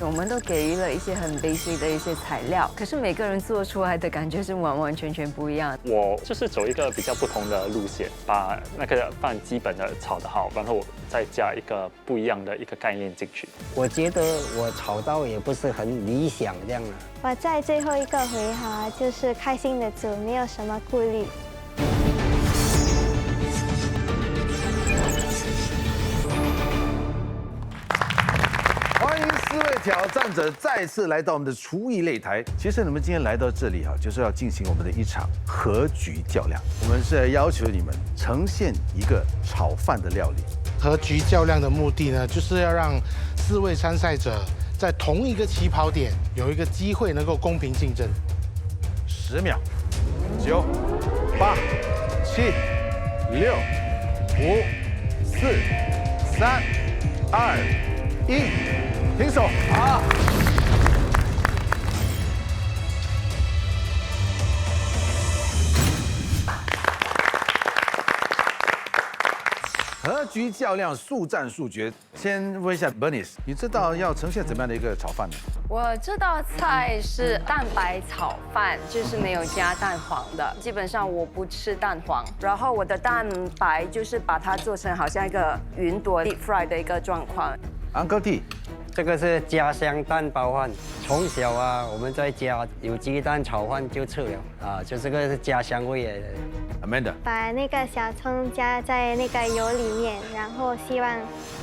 我们都给予了一些很 basic 的一些材料，可是每个人做出来的感觉是完完全全不一样。我就是走一个比较不同的路线，把那个饭基本的炒得好，然后再加一个不一样的一个概念进去。我觉得我炒到也不是很理想这样啊。我在最后一个回合就是开心的煮，没有什么顾虑。欢迎4位挑战者再次来到我们的厨艺擂台。其实你们今天来到这里就是要进行我们的一场和局较量。我们是要求你们呈现一个炒饭的料理。和局较量的目的呢，就是要让4位参赛者在同一个起跑点有一个机会能够公平竞争。10秒，9、8、7、6、5、4、3、2、1，停手！好。和局较量，速战速决。先问一下 Bernice， 你知道要呈现怎么样的一个炒饭呢？我这道菜是蛋白炒饭，就是没有加蛋黄的。基本上我不吃蛋黄，然后我的蛋白就是把它做成好像一个云朵 deep fry 的一个状况。Uncle T， 这个是家乡蛋包饭，从小我们在家有鸡蛋炒饭就吃了就这个是家乡味来的。Amanda， 把那个小葱加在那个油里面，然后希望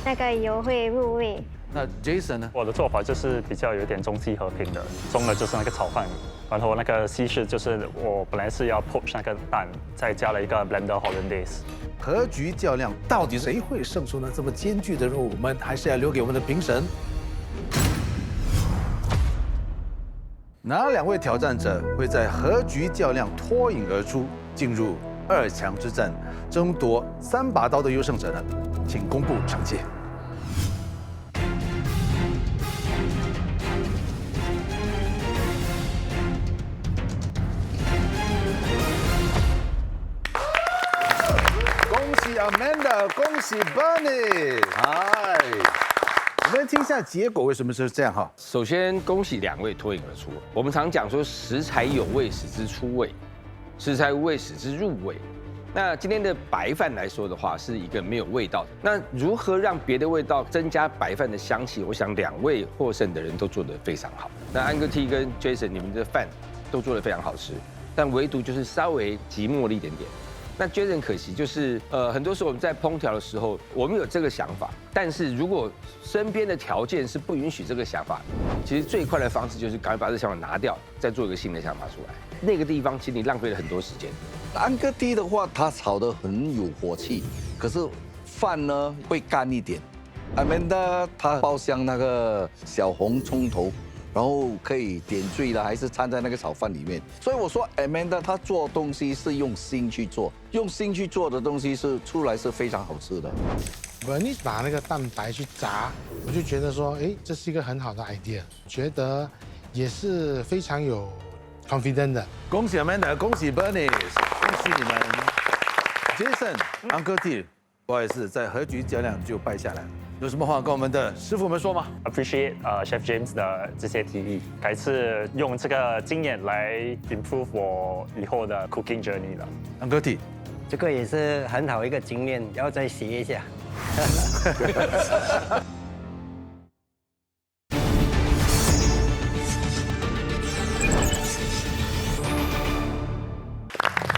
那个油会入味。那 Jason 呢？我的做法就是比较有点中西和平的，中的就是那个炒饭，然后那个西式就是我本来是要 poach 那个蛋，再加了一个 blender hollandaise。和局较量，到底谁会胜出呢？这么艰巨的任务，我们还是要留给我们的评审。哪2位挑战者会在和局较量脱颖而出，进入2强之战，争夺3把刀的优胜者呢？请公布成绩。恭喜 Amanda， 恭喜 Bernice， 嗨！我们听一下结果为什么是这样哈？首先，恭喜2位脱颖而出。我们常讲说，食材有味，使之出味；食材无味，使之入味。那今天的白饭来说的话，是一个没有味道的。那如何让别的味道增加白饭的香气？我想2位获胜的人都做得非常好。那Uncle T跟 Jason， 你们的饭都做得非常好吃，但唯独就是稍微寂寞了一点点。那Jason可惜就是很多时候我们在烹调的时候，我们有这个想法，但是如果身边的条件是不允许这个想法，其实最快的方式就是赶快把这个想法拿掉，再做一个新的想法出来。那个地方其实你浪费了很多时间。Uncle T的话，他炒得很有火气，可是饭呢会干一点。Amanda 他爆香那个小红葱头，然后可以点缀了，还是掺在那个炒饭里面。所以我说 Amanda 她做东西是用心去做，用心去做的东西是出来是非常好吃的。你把那个蛋白去炸，我就觉得说，哎，这是一个很好的 idea， 觉得也是非常有 confident 的。恭喜 Amanda， 恭喜 Bernice， 恭喜你们。Jason、Uncle T， 不好意思，在和局较量就败下来了。有什么话跟我们的师傅们说吗 Appreciate Chef James 的这些提议，改次用这个经验来 improve 我以后的 cooking journey 了。Uncle T， 这个也是很好一个经验，要再学一下。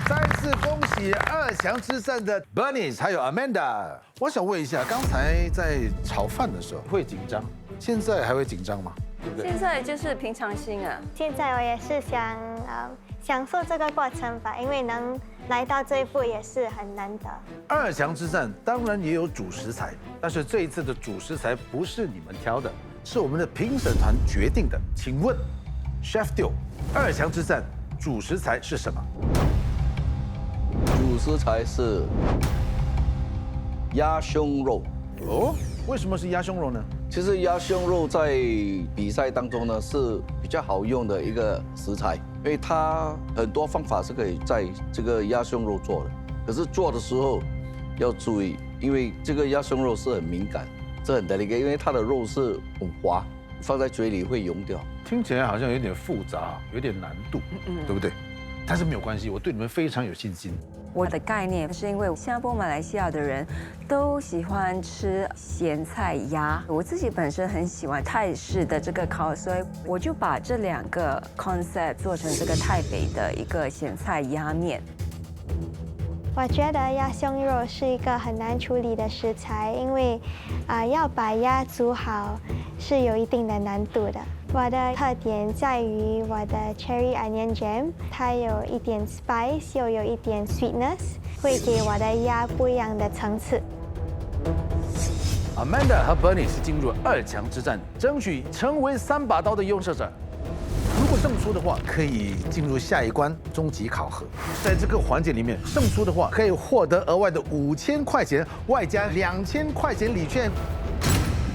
再次恭喜2强之战的 Bernice 还有 Amanda。我想问一下，刚才在炒饭的时候会紧张，现在还会紧张吗？对不对？现在就是平常心啊。现在我也是想享受这个过程吧，因为能来到这一步也是很难得。2强之战当然也有主食材，但是这一次的主食材不是你们挑的，是我们的评审团决定的。请问 Chef Teo，2强之战主食材是什么？主食材是鸭胸肉。哦，为什么是鸭胸肉呢？其实鸭胸肉在比赛当中呢是比较好用的一个食材，因为它很多方法是可以在这个鸭胸肉做的。可是做的时候要注意，因为这个鸭胸肉是很敏感，这很delicate，因为它的肉是很滑，放在嘴里会溶掉。听起来好像有点复杂，有点难度，对不对？但是没有关系，我对你们非常有信心。我的概念是因为新加坡、马来西亚的人都喜欢吃咸菜鸭，我自己本身很喜欢泰式的这个烤，所以我就把这2个 concept 做成这个台北的一个咸菜鸭面。我觉得鸭胸肉是一个很难处理的食材，因为要把鸭煮好是有一定的难度的。我的特点在于我的 cherry onion jam， 它有一点 spice， 又有一点 sweetness， 会给我的鸭不一样的层次。Amanda 和 Bernie 是进入2强之战，争取成为3把刀的勇者。如果胜出的话，可以进入下一关终极考核。在这个环节里面，胜出的话可以获得额外的5000块钱，外加2000块钱礼券。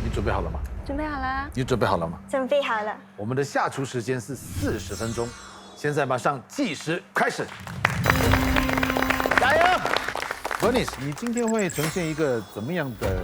你准备好了吗？准备好了。你准备好了吗？准备好了。我们的下厨时间是40分钟，现在马上计时开始。加油 ，Bernice， 你今天会呈现一个怎么样的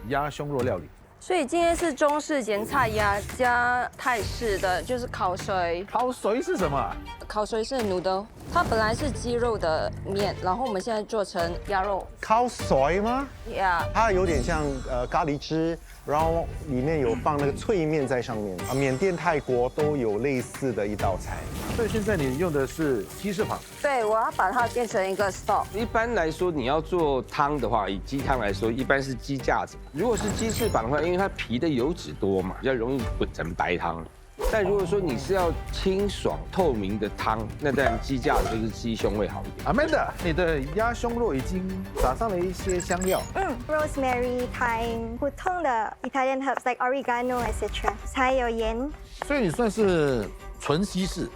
鸭胸肉料理？所以今天是中式咸菜鸭加泰式的，就是烤水。烤水是什么？烤水是noodle，它本来是鸡肉的面，然后我们现在做成鸭肉。烤水吗？呀，它有点像咖喱汁，然后里面有放那个脆面在上面。缅甸、泰国都有类似的一道菜。所以现在你用的是鸡翅膀。对，我要把它变成一个 stock。一般来说，你要做汤的话，以鸡汤来说，一般是鸡架子。如果是鸡翅膀的话，因为它皮的油脂多嘛，比较容易混成白汤。但如果说你是要清爽透明的汤，那当然鸡架子就是鸡胸会好一点。Amanda， 你的鸭胸肉已经撒上了一些香料。Rosemary、thyme， 普通的 Italian herbs like oregano etc， 还有盐。所以你算是纯西式。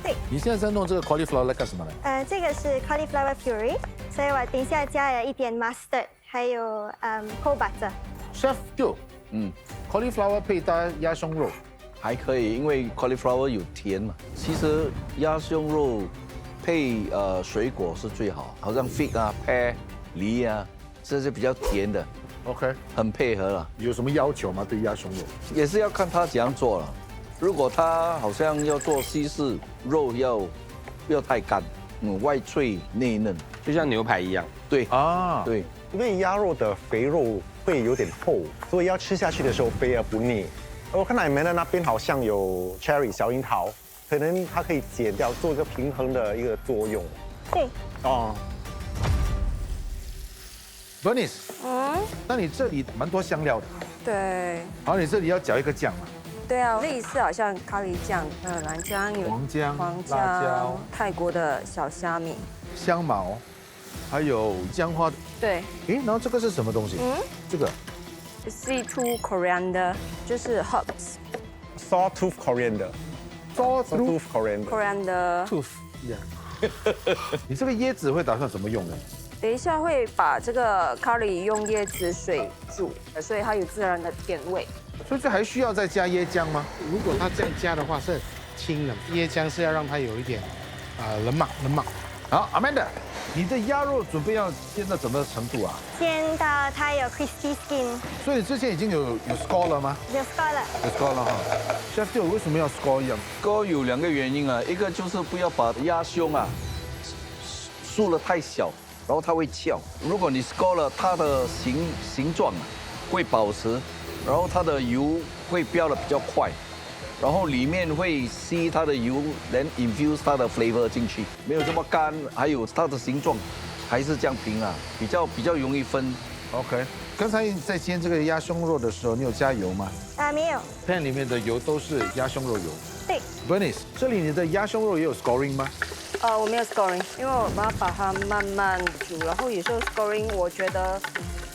对。你现在在弄这个 cauliflower 来干什么呢？这个是 cauliflower puree， 所以我等一下加了一点 mustard， 还有whole butter。Chef Joe， cauliflower 配搭鸭胸肉。还可以，因为 cauliflower 有甜嘛。其实鸭胸肉配水果是最好，好像 fig 啊、pear、梨啊，这是比较甜的。OK， 很配合了。有什么要求吗？对鸭胸肉也是要看他怎样做了。如果他好像要做西式，肉不要太干，外脆内嫩，就像牛排一样。对啊，对，因为鸭肉的肥肉会有点厚，所以要吃下去的时候肥而不腻。我看到你们的那边好像有 cherry 小樱桃，可能它可以减掉，做一个平衡的一个作用。对。哦。Bernice， 那你这里蛮多香料的。对。然后你这里要搅一个酱嘛？对啊，类似好像咖喱酱、蓝姜、黄姜、辣椒、泰国的小虾米、香茅，还有姜花。对。诶，然后这个是什么东西？这个。C2 coriander 就是 herbs。Sawtooth coriander。Sawtooth coriander。coriander。你这个椰子会打算怎么用呢？等一下会把这个咖喱用椰子水煮，所以它有自然的甜味。所以这还需要再加椰浆吗？如果它这样加的话是清的，椰浆是要让它有一点冷冒。好 ，Amanda， 你的鸭肉准备要煎到什么程度啊？煎到它有 crispy skin。所以你之前已经有 score 了吗？有 score 了。有 score 了哈。Chef Joe 为什么要 score 一样？score 有2个原因啊，一个就是不要把鸭胸啊塑得太小，然后它会翘。如果你 score 了，它的形状啊会保持，然后它的油会飙得比较快。然后里面会吸它的油，能 infuse 它的 flavor 进去，没有这么干，还有它的形状还是这样平啊，比较容易分。OK， 刚才在煎这个鸭胸肉的时候，你有加油吗？没有。pan 里面的油都是鸭胸肉油。对。Bernice， 这里你的鸭胸肉也有 scoring 吗？我没有 scoring， 因为我要把它慢慢煮，然后有时候 scoring 我觉得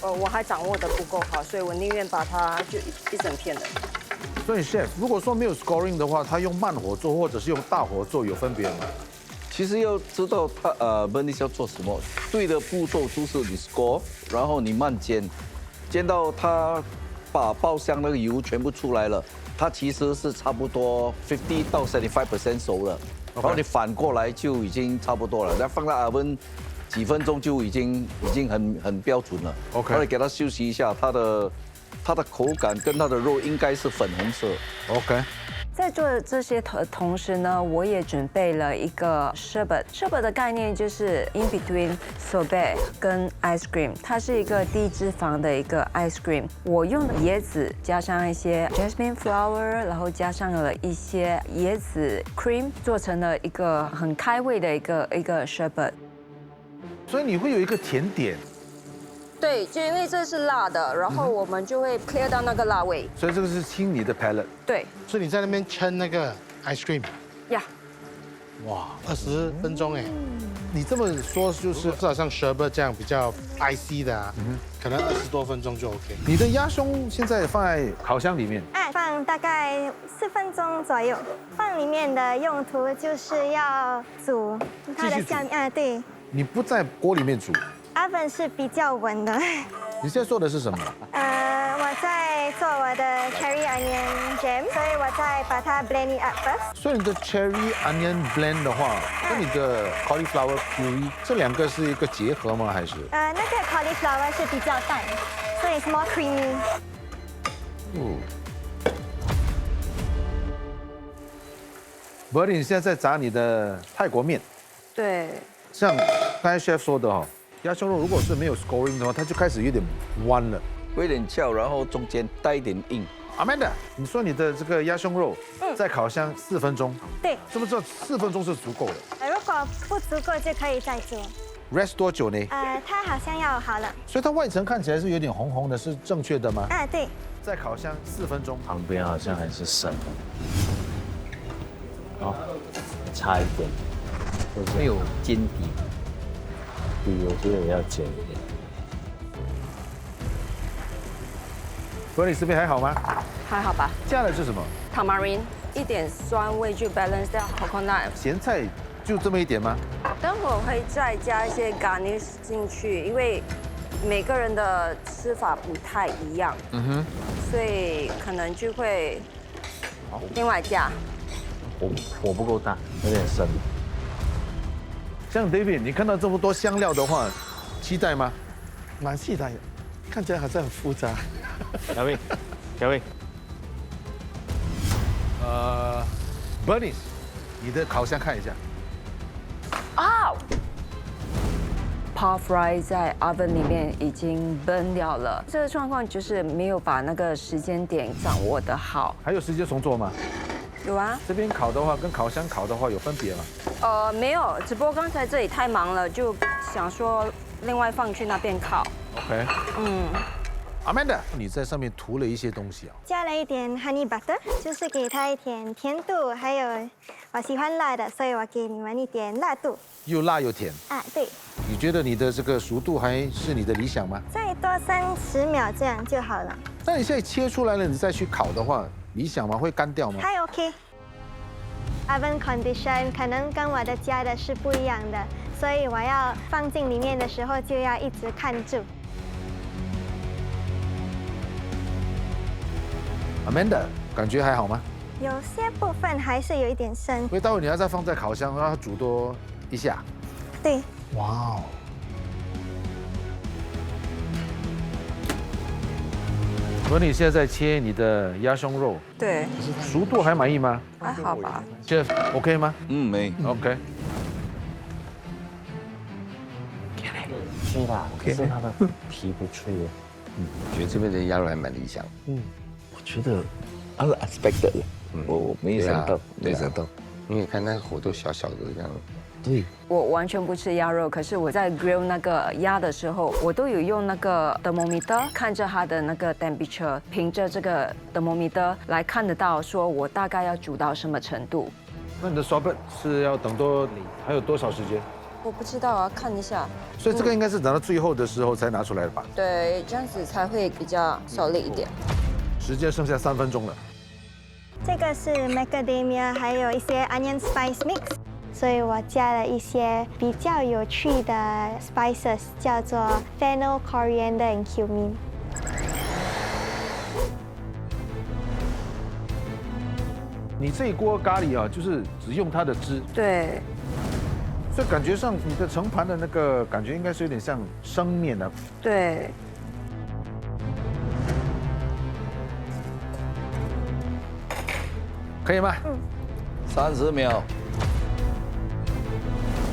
我还掌握的不够好，所以我宁愿把它就一整片的。所以 Chef， 如果说没有 scoring 的话，他用慢火做或者是用大火做有分别吗？其实要知道他Bernice 要做什么，对的步骤就是你 score， 然后你慢煎，煎到它把爆香那个油全部出来了，它其实是差不多50到75% 熟了，然后你反过来就已经差不多了，然后放在oven几分钟就已经很标准了。OK， 然后你给它休息一下，它的它的口感跟它的肉应该是粉红色。 OK，在做这些同时呢，我也准备了一个 sherbet。sherbet 的概念就是 in between sorbet 跟 ice cream， 它是一个低脂肪的一个 ice cream。我用的椰子加上一些 jasmine flower， 然后加上了一些椰子 cream， 做成了一个很开胃的一个 sherbet。所以你会有一个甜点，对，就因为这是辣的，然后我们就会 clear 到那个辣味。所以这个是清你的 palate。对，所以你在那边称那个 ice cream，呀，哇，20分钟哎。你这么说就是至少像 sherbet 这样比较 icy 的啊，可能20多分钟就 OK。你的鸭胸现在放在烤箱里面，放大概4分钟左右。放里面的用途就是要煮它的下面对。你不在锅里面煮， oven 是比较稳的。你现在做的是什么？我在做我的 cherry onion jam， 所以我在把它 blend it up first。所以你的 cherry onion blend 的话，跟你的 cauliflower puree 这两个是一个结合吗？还是？那个 cauliflower 是比较淡，所以是 more creamy。Bernie， 你现在在炸你的泰国面，对。像刚才 chef 说的哈，鸭胸肉如果是没有 scoring 的话，它就开始有点弯了，有点翘，然后中间带一点硬。Amanda， 你说你的这个鸭胸肉在烤箱4分钟，对，知不知道4分钟是足够的如果不足够就可以再做。 ？Rest 多久呢？它好像要好了。所以它外层看起来是有点红红的，是正确的吗？对。在烤箱4分钟，旁边好像还是生的，哦，差一点，没有煎底。底我觉得也要煎一点。Bernie这边还好吗？还好吧。加的是什么 ？Tamarind， 一点酸味就 balance 掉 coconut。咸菜就这么一点吗？等会儿会再加一些 garnish 进去，因为每个人的吃法不太一样，所以可能就会另外加。火不够大，有点生。像 David， 你看到这么多香料的话，期待吗？蛮期待的，看起来好像很复杂。小魏，Bernie， 你的烤箱看一下。啊 ！Pot fry 在 oven 里面已经 burn 掉了，这个状况就是没有把那个时间点掌握得好。还有时间重做吗？有啊。这边烤的话跟烤箱烤的话有分别吗？没有，只不过刚才这里太忙了，就想说另外放去那边烤。OK。Amanda， 你在上面涂了一些东西啊？加了一点 honey butter， 就是给它一点甜度，还有我喜欢辣的，所以我给你们一点辣度。又辣又甜。对。你觉得你的这个熟度还是你的理想吗？再多30秒这样就好了。那你现在切出来了，你再去烤的话，理想吗？会干掉吗？还 OK。Oven condition 可能跟我的家的是不一样的，所以我要放进里面的时候就要一直看住。Amanda， 感觉还好吗？有些部分还是有一点生。所以待会你要再放在烤箱，让它煮多一下。对。哇哦。和你现在在切你的鸭胸肉，对，熟度还满意吗？还好吧。Chef OK 吗没 OK。脆啦，可是它的皮不脆耶。我觉得这边的鸭肉还蛮理想。我觉得 unexpected 了，我没想到，没想到。因为看那个火都小小的这样。对。我完全不吃鸭肉，可是我在 grill 那个鸭的时候，我都有用那个 thermometer 看着它的那个 temperature， 凭着这个 thermometer 来看得到，说我大概要煮到什么程度。那你的 sorbet 是要等还有多少时间？我不知道啊，看一下。所以这个应该是等到最后的时候才拿出来的吧？对，这样子才会比较solid一点。时间剩下3分钟了。这个是 macadamia， 还有一些 onion spice mix， 所以我加了一些比较有趣的 spices， 叫做 fennel、coriander and cumin。你这一锅咖喱啊，就是只用它的汁。对。所以感觉上你的盛盘的那个感觉应该是有点像生面的。对。可以吗？ 30秒。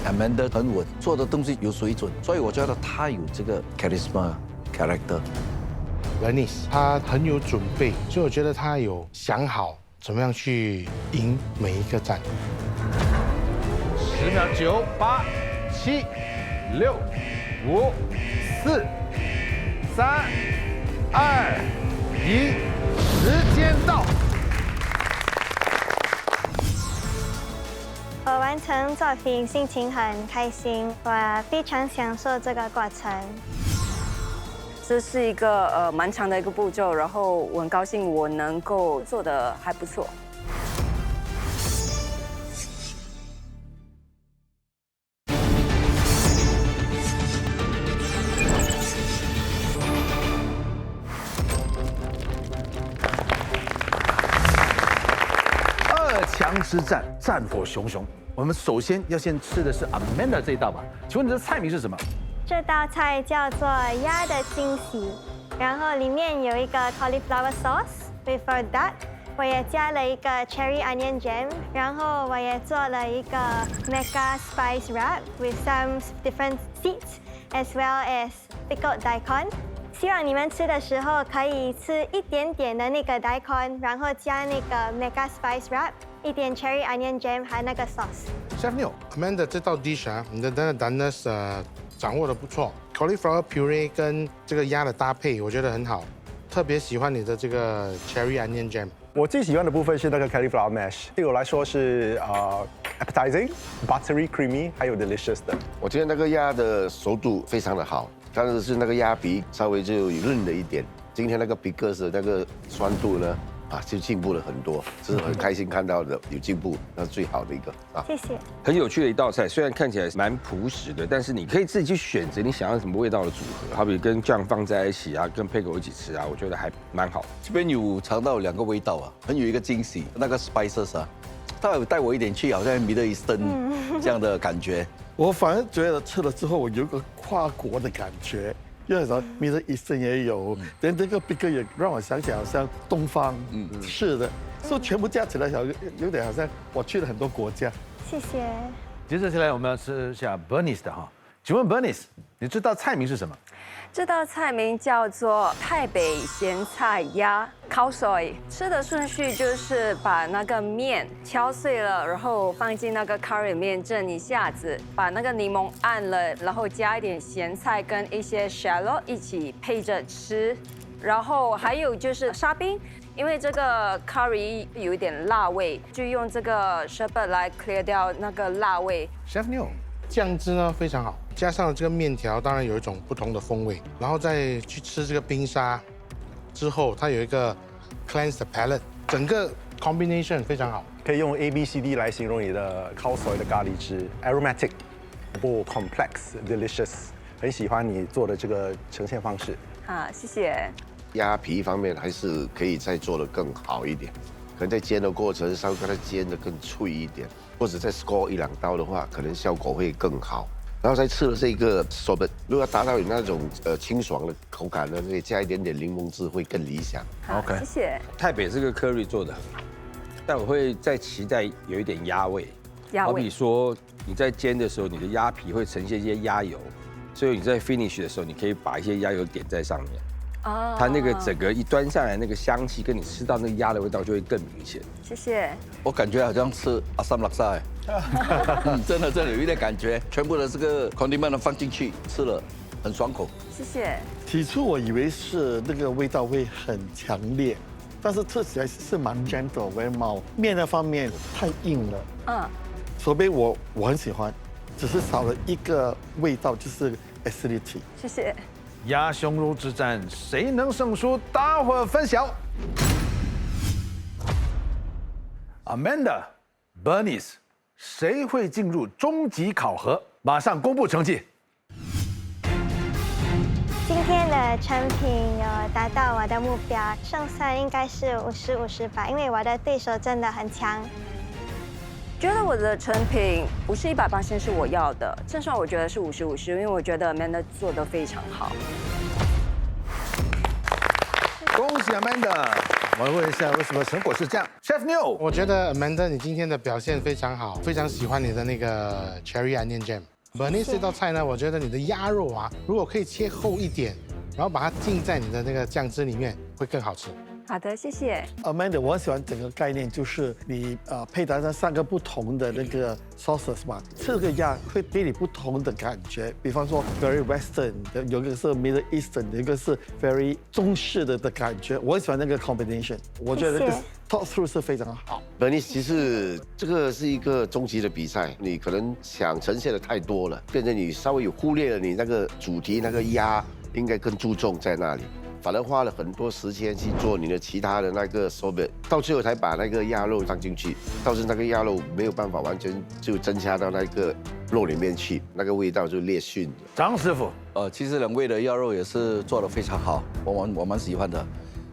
Amanda 很稳，做的东西有水准，所以我觉得她有这个 charisma character。 Bernice 他很有准备，所以我觉得他有想好怎么样去赢每一个战。 10秒，9、8、7、6、5、4、3、2、1，时间到。我完成作品，心情很开心，我非常享受这个过程。这是一个蛮长的一个步骤，然后我很高兴我能够做得还不错。2强之战，战火熊熊。我们首先要先吃的是 Amanda 这一道吧？请问你的菜名是什么？ 这道菜叫做鸭的惊喜，然后里面有一个 cauliflower sauce with that， 我也加了一个 cherry onion jam， 然后我也做了一个 mega spice wrap with some different seeds as well as pickled daikon。希望你们吃的时候可以吃一点点的那个 daikon， 然后加那个 mega spice wrap， 一点 cherry onion jam 还有那个 sauce。Chef Neil， Amanda 这道 dish 啊，你的那个 doneness 掌握的不错 ，cauliflower puree 跟这个鸭的搭配，我觉得很好。特别喜欢你的这个 cherry onion jam。我最喜欢的部分是那个 cauliflower mash， 对我来说是appetizing、buttery、creamy， 还有 delicious 的。我觉得那个鸭的熟度非常的好，但是那个鸭皮稍微就嫩了一点。今天那个皮克斯的那个酸度呢，就进步了很多，这是很开心看到的，有进步，那是最好的一个啊。谢谢。很有趣的一道菜，虽然看起来蛮朴实的，但是你可以自己去选择你想要什么味道的组合，好比跟酱放在一起啊，跟配狗一起吃啊，我觉得还蛮好。这边有尝到2个味道啊，很有一个惊喜，那个 spices 啊，他有带我一点去，好像 Middle Eastern 这样的感觉。我反而觉得吃了之后，我有个跨国的感觉。因为什么 Middle Eastern 也有，连这个 Big 也让我想起好像东方式的，所以全部加起来有点好像我去了很多国家。谢谢。接着下来我们要吃下 Bernice 的哈，请问 Bernice， 你这道菜名是什么？这道菜名叫做台北咸菜鸭烤水。吃的顺序就是把那个面敲碎了，然后放进那个 curry 面蒸一下子，把那个柠檬按了，然后加一点咸菜跟一些 shallot 一起配着吃。然后还有就是沙冰，因为这个 curry 有一点辣味，就用这个 sherbet 来 clear 掉那个辣味。Chef Neil。酱汁呢非常好，加上了这个面条，当然有一种不同的风味。然后再去吃这个冰沙之后，它有一个 cleanse the palate， 整个 combination 非常好。可以用 ABCD 来形容你的烤水的咖喱汁 ，aromatic， 不 complex，delicious。很喜欢你做的这个呈现方式。好，谢谢。鸭皮方面还是可以再做得更好一点，可能在煎的过程稍微把它煎得更脆一点。或者再 score 1-2刀的话，可能效果会更好。然后再吃了这个 sorbet， 如果要达到你那种清爽的口感呢，可以加一点点柠檬汁会更理想。好，谢谢。台北这个 curry 做的，但我会再期待有一点鸭味。好比说你在煎的时候，你的鸭皮会呈现一些鸭油，所以你在 finish 的时候，你可以把一些鸭油点在上面。哦，它那个整个一端上来，那个香气跟你吃到那个鸭的味道就会更明显。谢谢。我感觉好像吃阿萨姆拉萨，真的有一点感觉，全部的这个 condiment 放进去，吃了很爽口。谢谢。起初我以为是那个味道会很强烈，但是吃起来是蛮 gentle 为毛面那方面太硬了。所以我很喜欢，只是少了一个味道，就是 acidity。谢谢。鸭胸肉之战，谁能胜出？大伙分晓。Amanda、Bernice， 谁会进入终极考核？马上公布成绩。今天的成品有达到我的目标，胜算应该是50-50吧，因为我的对手真的很强。觉得我的成品不是100%是我要的，胜算我觉得是50-50，因为我觉得 Amanda 做得非常好。恭喜 Amanda。我们问一下，为什么成果是这样 ？Chef New， 我觉得 Amanda 你今天的表现非常好，非常喜欢你的那个 Cherry Onion Jam。Bernice 这道菜呢，我觉得你的鸭肉啊，如果可以切厚一点，然后把它浸在你的那个酱汁里面，会更好吃。好的，谢谢。Amanda，我很喜欢整个概念，就是你配搭上3个不同的那个 sauces 嘛，这个鸭会给你不同的感觉。比方说 very Western， 有一个是 Middle Eastern， 有一个是 very 中式的感觉。我很喜欢那个 combination， 我觉得那个 thought through 是非常好。Bernice， 其实这个是一个终极的比赛，你可能想呈现的太多了，变成你稍微有忽略了你那个主题，那个鸭应该更注重在那里。反而花了很多时间去做你的其他的那个手本，到最后才把那个鸭肉放进去，倒是那个鸭肉没有办法完全就增加到那个肉里面去，那个味道就劣逊了。张师傅，其实2位的鸭肉也是做得非常好，我蛮喜欢的。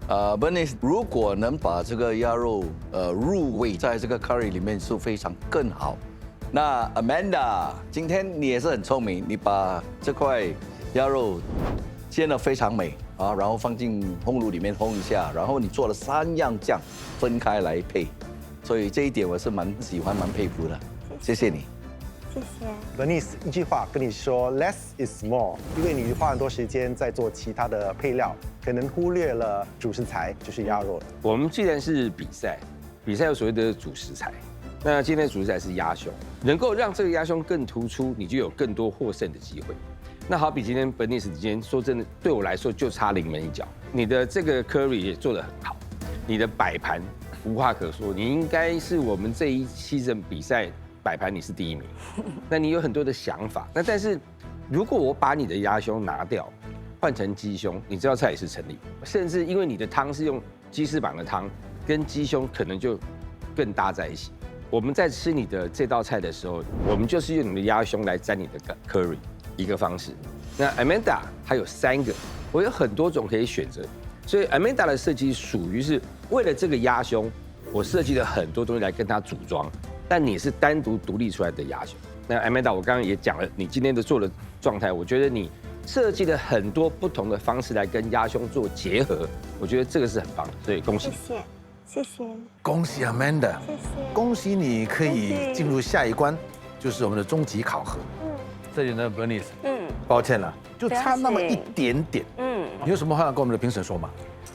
Bernice 如果能把这个鸭肉入味在这个 curry 里面是非常更好。那 Amanda 今天你也是很聪明，你把这块鸭肉煎得非常美啊，然后放进烘炉里面烘一下，然后你做了3样酱分开来配，所以这一点我是蛮喜欢、蛮佩服的。谢谢你。谢谢。Bernice 一句话跟你说 ，less is more， 因为你花很多时间在做其他的配料，可能忽略了主食材，就是鸭肉。我们既然是比赛，比赛有所谓的主食材，那今天的主食材是鸭胸，能够让这个鸭胸更突出，你就有更多获胜的机会。那好比今天 Bernice 今天说真的，对我来说就差临门一脚。你的这个 curry 也做得很好，你的摆盘无话可说，你应该是我们这一season比赛摆盘你是第1名。那你有很多的想法，那但是如果我把你的鸭胸拿掉，换成鸡胸，你这道菜也是成立。甚至因为你的汤是用鸡翅膀的汤，跟鸡胸可能就更搭在一起。我们在吃你的这道菜的时候，我们就是用你的鸭胸来沾你的 curry。一个方式，那 Amanda 还有3个，我有很多种可以选择，所以 Amanda 的设计属于是为了这个鸭胸，我设计了很多东西来跟它组装，但你是单独独立出来的鸭胸。那 Amanda 我刚刚也讲了，你今天的做的状态，我觉得你设计了很多不同的方式来跟鸭胸做结合，我觉得这个是很棒的，所以恭喜。谢谢，谢谢。恭喜 Amanda， 谢谢。恭喜你可以进入下一关，就是我们的终极考核。这里呢 Bernice， 抱歉了，就差那么一点点。你有什么话要跟我们的评审说吗？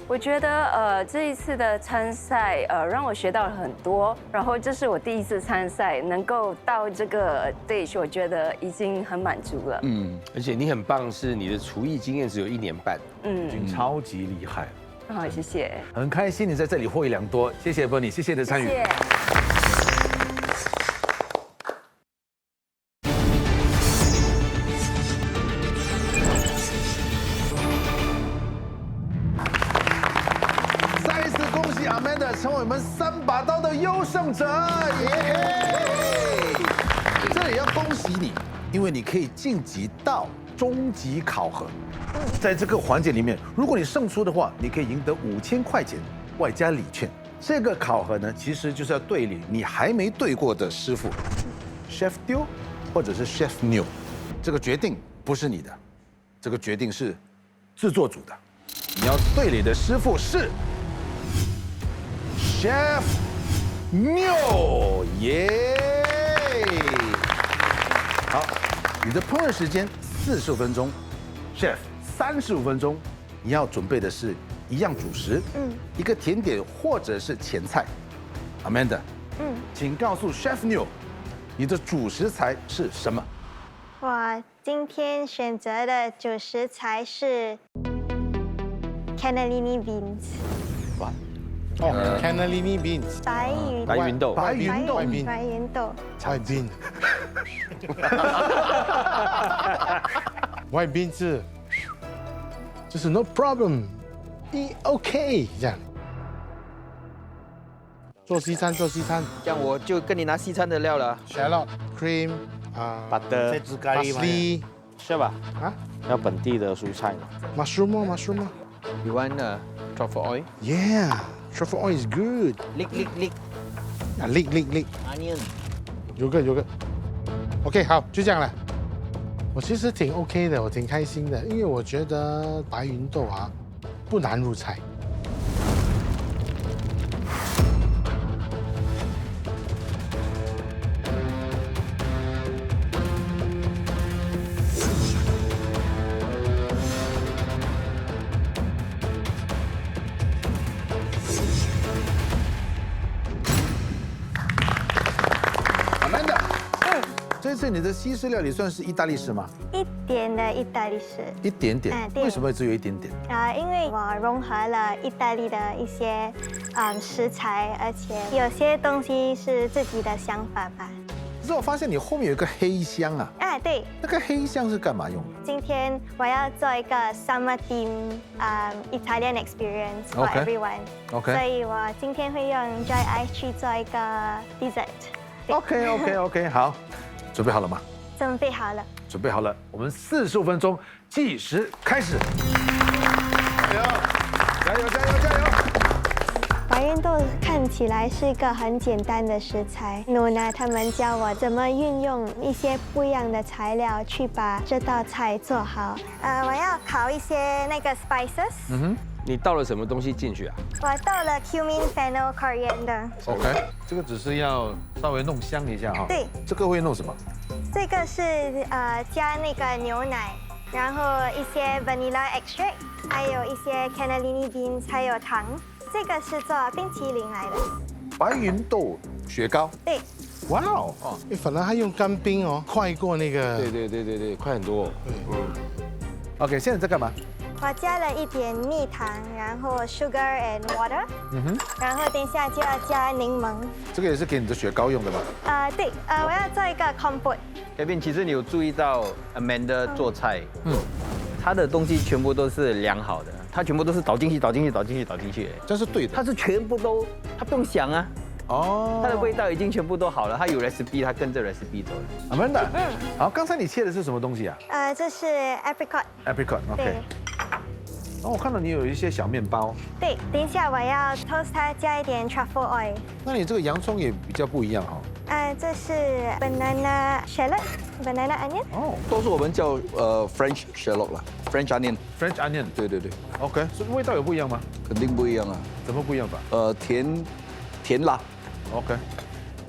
我觉得这一次的参赛让我学到了很多，然后这是我第1次参赛，能够到这个 stage， 我觉得已经很满足了。而且你很棒，是你的厨艺经验只有1年半，已经超级厉害了。好，谢谢。很开心你在这里获益良多，谢谢 Bernice， 谢谢你的参与。谢谢。成为我们3把刀的优胜者，耶！这里要恭喜你，因为你可以晋级到终极考核。在这个环节里面，如果你胜出的话，你可以赢得5000块钱外加礼券。这个考核呢，其实就是要对领你还没对过的师傅 ，Chef Dio 或者是 Chef New。这个决定不是你的，这个决定是制作组的。你要对领的师傅是 Chef New， 耶！好，你的烹饪时间45分钟 ，Chef 35分钟。你要准备的是一样主食，一个甜点或者是前菜。Amanda，请告诉 Chef New， 你的主食材是什么？我今天选择的主食材是 cannellini beans。哦 ，cannellini beans， 白芸豆，白芸豆，白芸豆。White beans 是就是 no problem， OK 这样。做西餐，这样我就跟你拿西餐的料了。Shallot cream butter， 这只咖喱是吧？啊，要本地的蔬菜。mushroom。You want truffle oil? Yeah, truffle oil is good. Lick. Lick. Onion. 有个。OK， 好，就这样了。我其实挺 OK 的，我挺开心的，因为我觉得白芸豆不难入菜，这次你的西式料理算是意大利式吗？一点的意大利式。一点点。为什么只有一点点？因为我融合了意大利的一些食材，而且有些东西是自己的想法吧。可是我发现你后面有一个黑箱啊。对。那个黑箱是干嘛用的？今天我要做一个 summer theme Italian experience for everyone。OK。所以我今天会用 dry ice 去做一个 dessert。OK， 好，准备好了吗？准备好了。准备好了，我们45分钟计时开始。加油！白芸豆看起来是一个很简单的食材，努呢他们教我怎么运用一些不一样的材料去把这道菜做好。我要烤一些那个 spices。你倒了什么东西进去啊？我倒了 cumin、fennel、coriander。OK， 这个只是要稍微弄香一下哈。对。这个会弄什么？这个是加那个牛奶，然后一些 vanilla extract， 还有一些 cannellini beans， 还有糖。这个是做冰淇淋来的。白芸豆雪糕。对。哇哦！反正它用干冰哦，快过那个。对，快很多。OK， 现在在干嘛？我加了一点蜜糖，然后 sugar and water。然后等一下就要加柠檬。这个也是给你的雪糕用的吗？对，我要做一个 compote。Kevin， 其实你有注意到 Amanda 做菜，她的东西全部都是量好的，她全部都是倒进去，这是对的。她是全部都，她不用想啊。它的味道已经全部都好了，它有 recipe， 它跟着 recipe 走的。Amanda，好，刚才你切的是什么东西啊？这是 apricot。OK。我看到你有一些小面包。对，等一下我要 toast 它，加一点 truffle oil。那你这个洋葱也比较不一样哈。这是 banana shallot，banana onion。都是我们叫French shallot 啦 ，French onion。French onion。对。OK， 所以味道有不一样吗？肯定不一样啊。怎么不一样法？甜辣。OK，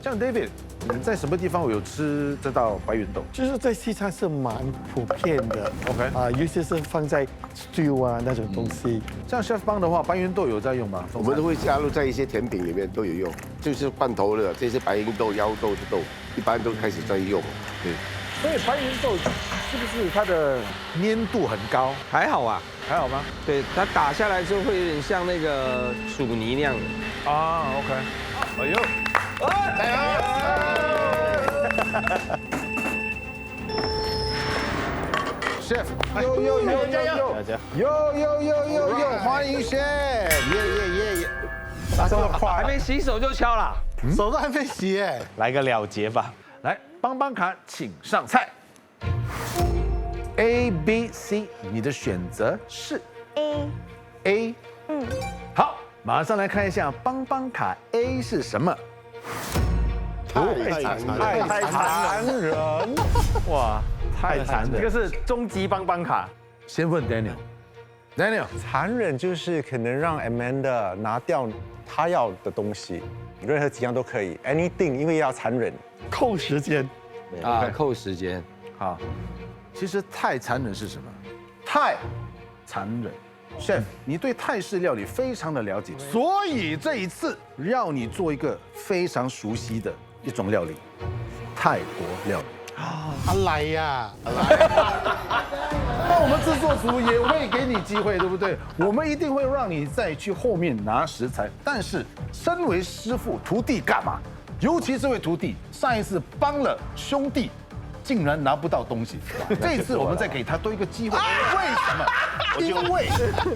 像 David， 你在什么地方有吃这道白芸豆？就是在西餐是蛮普遍的。OK， 尤其是放在 stew 啊那种东西。像 Chef 帮的话，白芸豆有在用吗？我们都会加入在一些甜品里面都有用，就是罐头的这些白芸豆、腰豆的豆，一般都开始在用。对。所以白芸豆是不是它的粘度很高？还好啊。还好吗？对，它打下来之后会有点像那个薯泥那样的。OK。哎呦！Chef， 有，欢迎 Chef， 耶！这么快，还没洗手就敲了，手都还没洗耶。来个了结吧。来，帮卡，请上菜。A、B、C， 你的选择是 A。好，马上来看一下帮卡 A 是什么。太残忍！哇，太残忍！这个是终极帮卡。先问 Daniel， 残忍就是可能让 Amanda 拿掉她要的东西，任何几样都可以 ，anything， 因为要残忍，扣时间。扣时间。好，其实太残忍是什么？太残忍。Chef， 你对泰式料理非常的了解，所以这一次让你做一个非常熟悉的一种料理——泰国料理。来呀！那我们制作组也会给你机会，对不对？我们一定会让你再去后面拿食材。但是，身为师傅，徒弟干嘛？尤其这位徒弟，上一次帮了兄弟，竟然拿不到东西。这一次我们再给他多一个机会。为什么？因为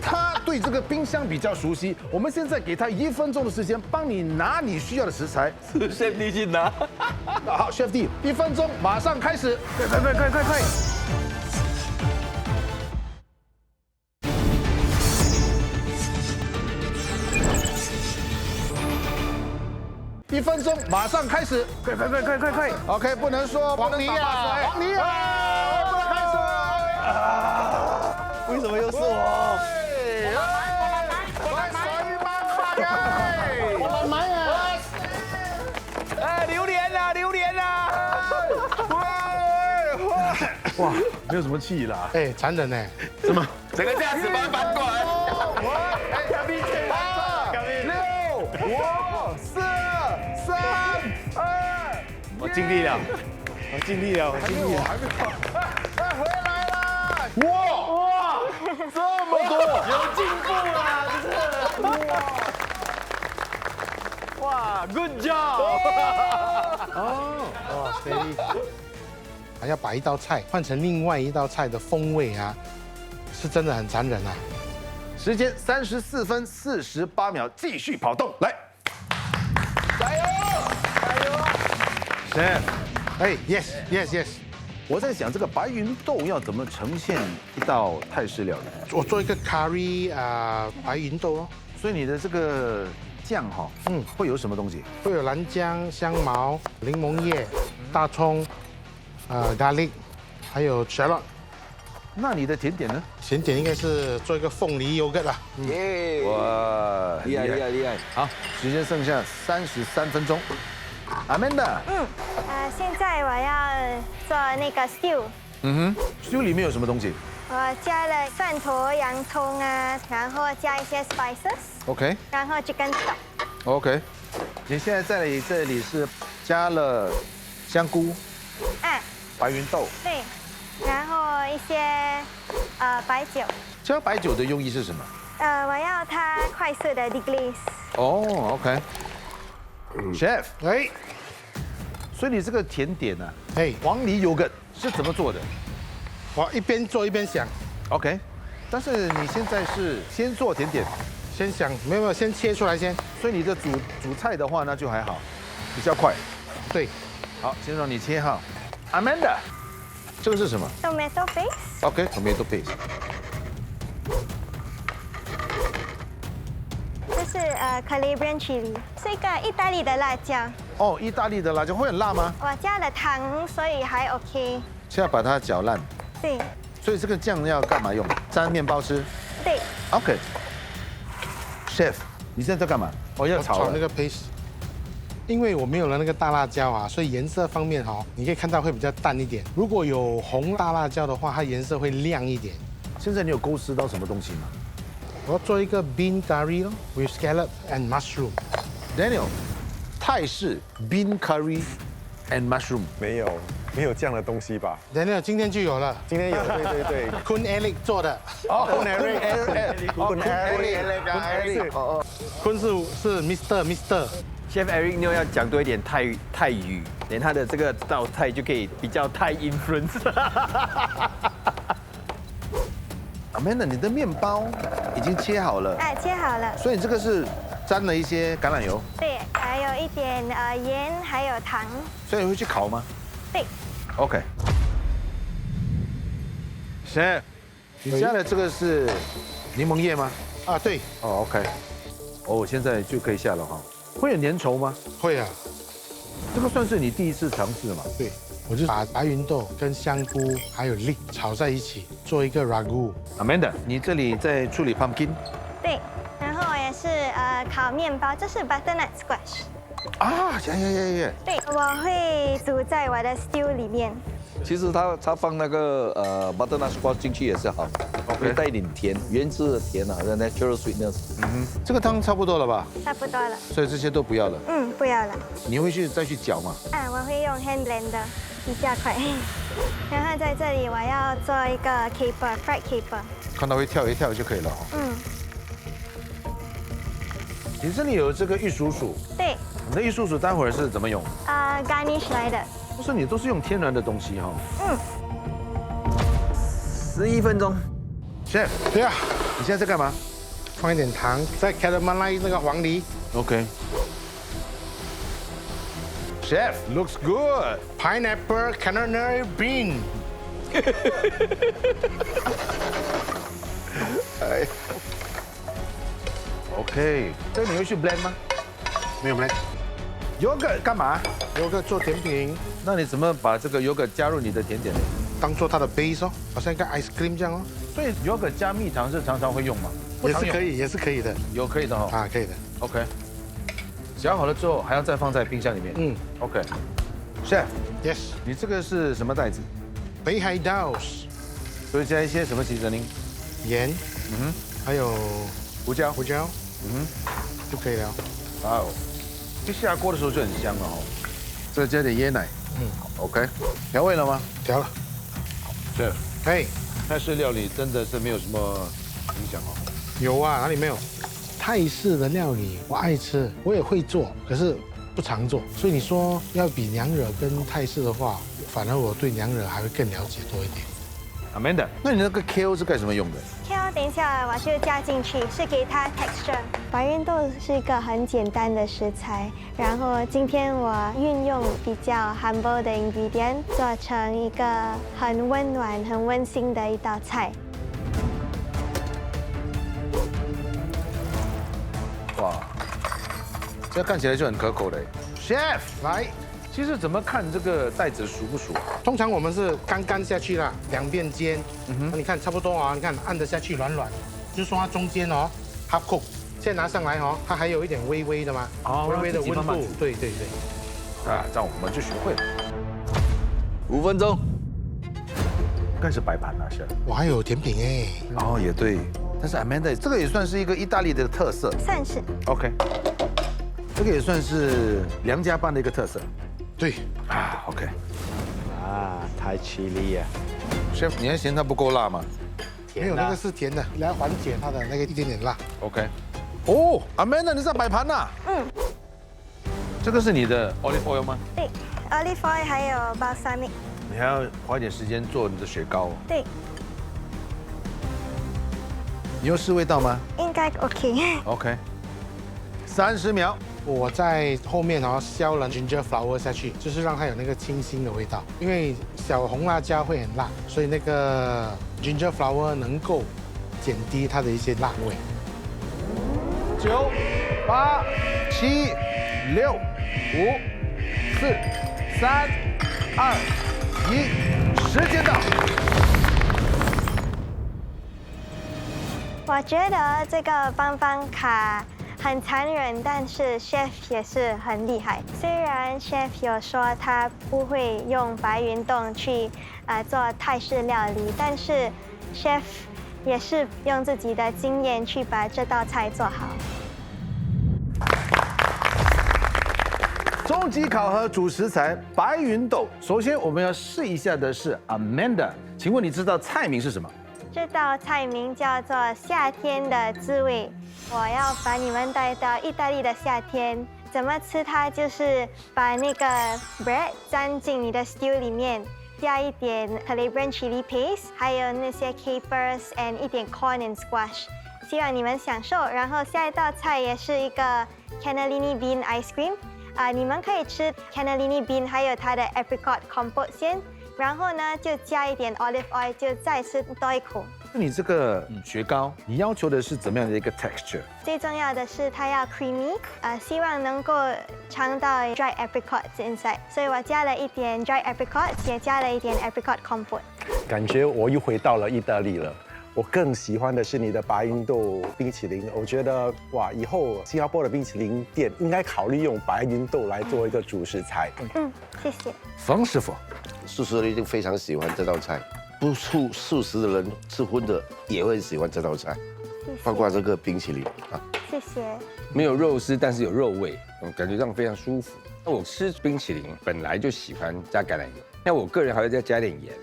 他对这个冰箱比较熟悉。我们现在给他1分钟的时间，帮你拿你需要的食材。Chef D 去拿。好 ，Chef D， 1分钟，马上开始。快！1分钟，马上开始！快！OK， 不能说黄泥啊，不能开始！为什么又是我？榴莲啊！哇，没有什么气啦。残忍呢？什么？整个驾驶班翻过来。6、5、4、3、2，我尽力了。我尽力了，我尽力了。还没有，哎，回来了！哇，这么多，有进步啦，这是。哇，Good job！ 哦，哇，谁厉害！还要把一道菜换成另外一道菜的风味啊，是真的很残忍啊！时间34分48秒，继续跑动，来，加油，加油！是，哎，yes，我在想这个白云豆要怎么呈现一道泰式料理？我做一个 curry 白云豆咯，所以你的这个酱哈，会有什么东西？会有蓝姜、香茅、柠檬叶、大葱、garlic， 还有 shallot。那你的甜点呢？甜点应该是做一个凤梨 yogurt 啦。耶！哇，厉害厉害厉害！好，时间剩下33分钟。Amanda，现在我要做那个 stew， stew 里面有什么东西我加了蒜头、洋葱啊，然后加一些 spices， ？OK， 然后 chicken stock。OK， 你现在在这里是加了香菇、白云豆，对，然后一些白酒。加白酒的用意是什么？我要它快速的 deglaze。哦，OK，Chef，哎，所以你这个甜点呢，黄梨油梗是怎么做的？我一边做一边想 ，OK， 但是你现在是先做甜点。先想，没有，先切出来先。所以你的煮菜的话呢，就还好，比较快。对，好，先让你切好。Amanda， 这个是什么 ？Tomato paste。OK，tomato paste。这是Calabrian chili， 是一个意大利的辣椒。哦，意大利的辣椒会很辣吗？我加了糖，所以还 OK。现在把它搅烂。对。所以这个酱要干嘛用？沾面包吃。对。OK。Chef， 你现在在干嘛？我要炒那个 paste。因为我没有了那个大辣椒啊，所以颜色方面哈，你可以看到会比较淡一点。如果有红大辣椒的话，它颜色会亮一点。现在你有构思到什么东西吗？我要做一个 bean curry 咯 ，with scallop and mushroom。Daniel， 泰式 bean curry and mushroom 没有这样的东西吧 ？Daniel 今天就有了，今天有，对。Kun Eric 做的。Kun Eric 是 Mr。Chef Eric Neo 要讲多一点泰语，连他的这个道菜就可以比较泰 influence。Amanda， 你的面包已经切好了。切好了。所以这个是沾了一些橄榄油。对，还有一点盐，还有糖。所以会去烤吗？对。OK。Chef， 你加的这个是柠檬叶吗？对。OK。现在就可以下了哈。会有粘稠吗？会啊。这个算是你第一次尝试嘛？对。我就把白云豆跟香菇还有leek炒在一起，做一个 ragu。Amanda， 你这里在处理 pumpkin？ 对，然后我也是烤面包，这是 butternut squash。对，我会煮在我的 stew 里面。其实它放那个butternut squash 进去也是好，会带一点甜，原汁的甜啊，好像 natural sweetness。这个汤差不多了吧？差不多了。所以这些都不要了。不要了。你会再去搅吗？我会用 hand blender， 比较快。然后在这里我要做一个 caper，fried caper。看到会跳一跳就可以了你这里有这个玉蜀黍。对。你的玉蜀黍待会儿是怎么用？garnish 来的。不是，你都是用天然的东西哈。11分钟。Chef， 对啊，你现在在干嘛？放一点糖，再 caramelize 那个黄梨。Chef looks good. Pineapple canary bean. OK， 这你会去 blend 吗？没有 blend。Yogurt 干嘛？Yogurt 做甜品。那你怎么把这个 Yogurt 加入你的甜点呢？当做它的 base 好像一个 ice cream 这样所以 Yogurt 加蜜糖是常常会用吗？也是可以的。有可以的哈。可以的。OK。搅好了之后还要再放在冰箱里面。OK。Chef。Yes。你这个是什么袋子？北海道。所以加一些什么洗泽宁？盐。还有胡椒。就可以了。哇哦。一下锅的时候就很香了这加点椰奶。OK， 调味了吗？调了。是。哎，泰式料理真的是没有什么影响哦。有啊，哪里没有？泰式的料理我爱吃，我也会做，可是不常做。所以你说要比娘惹跟泰式的话，反而我对娘惹还会更了解多一点。Amanda， 那你那个 KO 是干什么用的？ KO 等一下我就加进去，是给它 texture。白芸豆是一个很简单的食材，然后今天我运用比较 humble 的 ingredient， 做成一个很温暖、很温馨的一道菜。哇，这看起来就很可口的。Chef， 来，其实怎么看这个袋子熟不熟？通常我们是干下去啦，两边煎。那你看差不多啊，你看按得下去软软，就说它中间哦 half cook， 现在拿上来哦，它还有一点微微的嘛，微微的温度。对。啊，这样我们就学会了。 5分钟。开始摆盘了，是。我还有甜品哎。哦，也对。但是 Amanda 这个也算是一个意大利的特色。算是。OK。这个也算是梁家班的一个特色。对。啊 ，OK。啊，太凄厉啊 ！Chef， 你还嫌它不够辣吗？没有，那个是甜的，来缓解它的那个一点点辣。OK。哦 ，Amanda， 你在摆盘呐？这个是你的 olive oil 吗？对 ，olive oil 还有 balsamic。你还要花一点时间做你的雪糕哦。对。你有试味道吗？应该 OK。OK。30秒。我在后面哦削了 ginger flower 下去，就是让它有那个清新的味道。因为小红辣椒会很辣，所以那个 ginger flower 能够减低它的一些辣味。9、8、7、6、5、4、3、2、1，时间到。我觉得这个棒棒卡很残忍，但是 chef 也是很厉害。虽然 chef 有说他不会用白芸豆去做泰式料理，但是 chef 也是用自己的经验去把这道菜做好。终极考核主食材白芸豆。首先我们要试一下的是 Amanda， 请问你知道菜名是什么？这道菜名叫做夏天的滋味。我要把你们带到意大利的夏天，怎么吃它？就是把那个 bread 沾进你的 stew 里面，加一点 Calabrian chili paste， 还有那些 capers and 一点 corn and squash。希望你们享受。然后下一道菜也是一个 cannellini bean ice cream。你们可以吃 cannellini bean 还有它的 apricot compote 先，然后呢就加一点 olive oil， 就再吃多一口。你这个雪糕，你要求的是怎么样的一个 texture？ 最重要的是它要 creamy， 希望能够尝到 dry apricots inside， 所以我加了一点 dry apricots， 也加了一点 apricot compote。感觉我又回到了意大利了。我更喜欢的是你的白芸豆冰淇淋，我觉得哇，以后新加坡的冰淇淋店应该考虑用白芸豆来做一个主食材。谢谢。冯师傅，素食的一定非常喜欢这道菜，不素食的人吃荤的也会喜欢这道菜，包括这个冰淇淋啊。谢谢。没有肉丝，但是有肉味，感觉上非常舒服。那我吃冰淇淋本来就喜欢加橄榄油，那我个人还会再加点盐。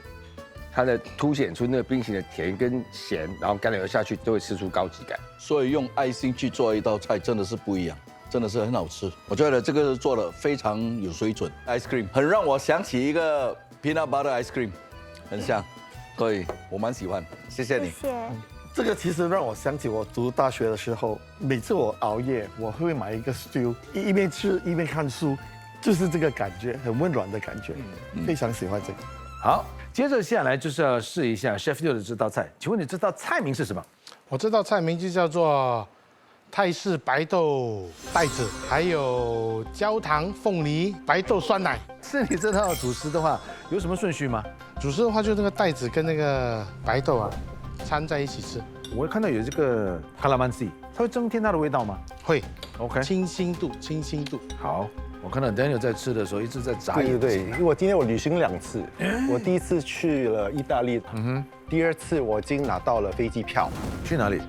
它的凸显出那个冰淇淋的甜跟咸，然后橄榄油下去都会吃出高级感。所以用爱心去做一道菜真的是不一样，真的是很好吃。我觉得这个做的非常有水准 ，ice cream 很让我想起一个 peanut butter ice cream， 很像，所以我蛮喜欢。谢谢你。谢谢。这个其实让我想起我读大学的时候，每次我熬夜，我会买一个 stew， 一边吃一边看书，就是这个感觉，很温暖的感觉，非常喜欢这个。好。接着下来就是要试一下 Chef Liu 的这道菜，请问你这道菜名是什么？我这道菜名就叫做泰式白豆带子，还有焦糖凤梨白豆酸奶。是你这套主食的话，有什么顺序吗？主食的话，就那个带子跟那个白豆啊掺在一起吃。我看到有这个卡拉曼西，它会增添它的味道吗？会。OK。清新度。好。我看到 Daniel 在吃的时候一直在眨眼睛。对，因为我今天我旅行2次，我第一次去了意大利，第2次我已经拿到了飞机票。去哪里？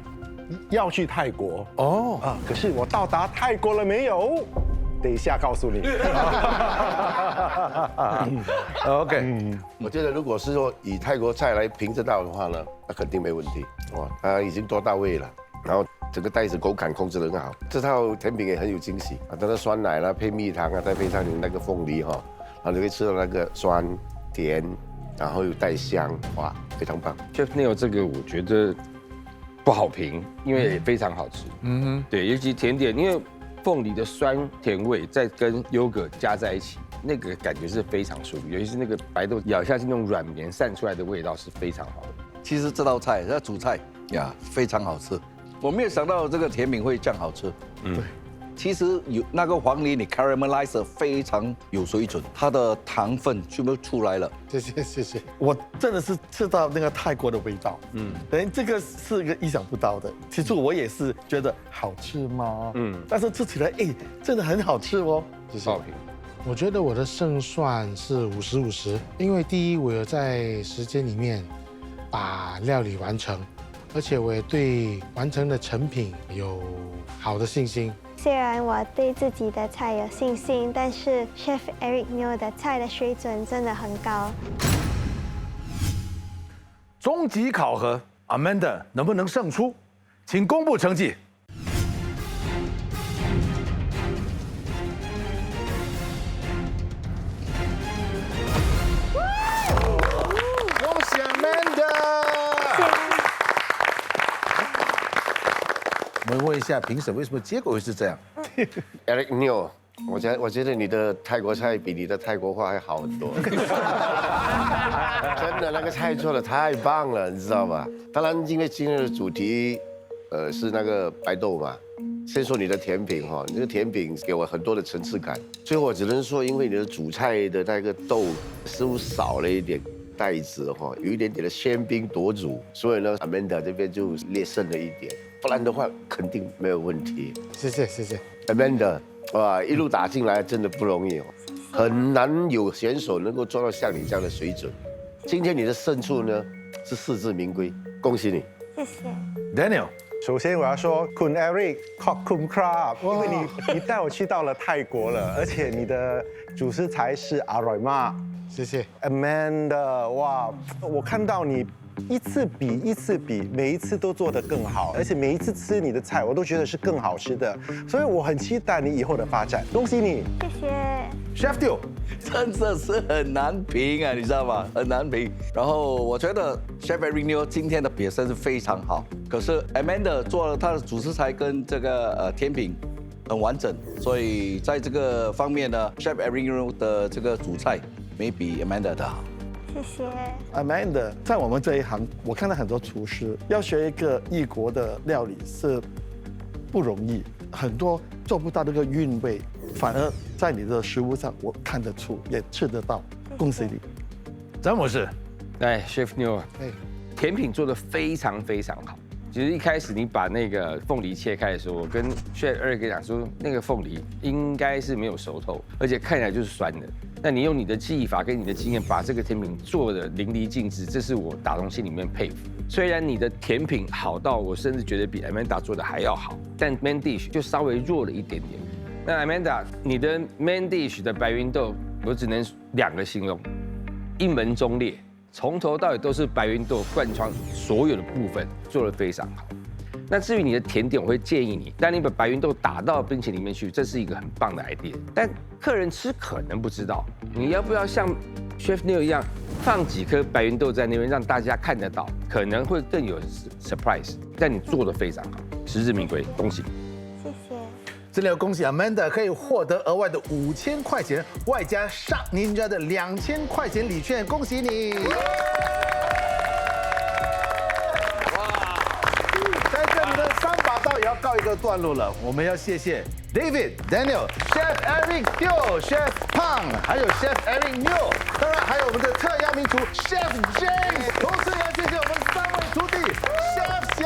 要去泰国。哦。可是我到达泰国了没有？等一下告诉你。OK，我觉得如果是说以泰国菜来评这道的话呢，那肯定没问题。哇，它已经多到位了，然后整个袋子口感控制得很好。这套甜品也很有惊喜啊，它的酸奶啦，配蜜糖啊，再配上你那个凤梨哈，然后你可以吃到那个酸甜，然后又带香，哇，非常棒。Chef Neil 这个我觉得不好评，因为也非常好吃。对，尤其甜点，因为凤梨的酸甜味再跟优格加在一起，那个感觉是非常舒服，尤其是那个白豆咬下去那种软绵散出来的味道是非常好的。其实这道菜，这主菜呀非常好吃，我没有想到这个甜品会这样好吃。对，其实有那个黄梨你 caramelize 非常有水准，它的糖分全部出来了。谢谢，我真的是吃到那个泰国的味道。这个是一个意想不到的。其实我也是觉得好吃吗？但是吃起来真的很好吃哦。谢谢。我觉得我的胜算是50-50，因为第一我有在时间里面把料理完成，而且我也对完成的成品有好的信心。虽然我对自己的菜有信心，但是 Chef Eric Neo 的菜的水准真的很高。终极考核 ，Amanda 能不能胜出？请公布成绩。恭喜 Amanda！ 我们问一下评审，为什么结果会是这样 ？Eric Neo， 我觉得你的泰国菜比你的泰国话还好很多。真的，那个菜做的太棒了，你知道吗？当然，因为今天的主题，是那个白豆嘛。先说你的甜品哈，你的甜品给我很多的层次感。最后我只能说，因为你的主菜的那个豆似乎少了一点袋子哈，有一点点的喧宾夺主，所以呢 ，Amanda 这边就略胜了一点。不然的话，肯定没有问题。谢谢 Amanda， 哇，一路打进来真的不容易哦，很难有选手能够做到像你这样的水准。今天你的胜出呢是实至名归，恭喜你。谢谢 Daniel。首先我要说 Kun Eric Kok Kum Krab， 因为你带我去到了泰国了，而且你的主食材是阿瑞玛。谢谢 Amanda， 哇，我看到你一次比一次比，每一次都做得更好，而且每一次吃你的菜，我都觉得是更好吃的，所以我很期待你以后的发展，恭喜你！谢谢 Chef Teo， 真的是很难评啊，你知道吗？很难评。然后我觉得 Chef Eric Neo 今天的表现是非常好，可是 Amanda 做了她的主食材跟这个甜品很完整，所以在这个方面呢 ，Chef Eric Neo 的这个主菜没比 Amanda 的好。谢谢 Amanda， 在我们这一行，我看到很多厨师要学一个异国的料理是不容易，很多做不到那个韵味，反而在你的食物上我看得出，也吃得到。恭喜你，詹姆士。来 ，Chef Neil， 甜品做得非常非常好。其实一开始你把那个凤梨切开的时候，我跟 Chef Eric 讲说，那个凤梨应该是没有熟透，而且看起来就是酸的。那你用你的技法跟你的经验，把这个甜品做得淋漓尽致，这是我打从心里面佩服。虽然你的甜品好到我甚至觉得比 Amanda 做的还要好，但 Main Dish 就稍微弱了一点点。那 Amanda， 你的 Main Dish 的白芸豆，我只能2个形容：一门忠烈，从头到尾都是白芸豆贯穿所有的部分，做得非常好。那至于你的甜点，我会建议你，当你把白芸豆打到冰淇淋里面去，这是一个很棒的 idea。但客人吃可能不知道，你要不要像 Chef Neil 一样，放几颗白芸豆在那边，让大家看得到，可能会更有 surprise。但你做得非常好，实至名归，恭喜你！谢谢。这里要恭喜 Amanda 可以获得额外的5000块钱，外加Shark Ninja的2000块钱礼券，恭喜你！也要告一个段落了，我们要谢谢 David、Daniel、Chef Eric Teo、Chef Pang， 还有 Chef Eric Neo， 当然还有我们的特邀名厨 Chef James， 同时也要谢谢我们3位徒弟 Chef 翔、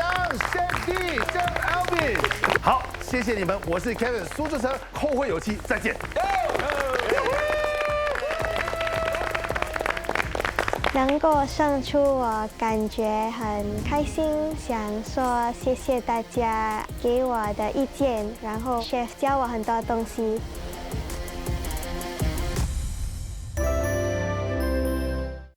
Chef D、Chef Alvin。好，谢谢你们，我是 Kevin 苏志成，后会有期，再见。能够胜出，我感觉很开心，想说谢谢大家给我的意见，然后 Chef 教我很多东西。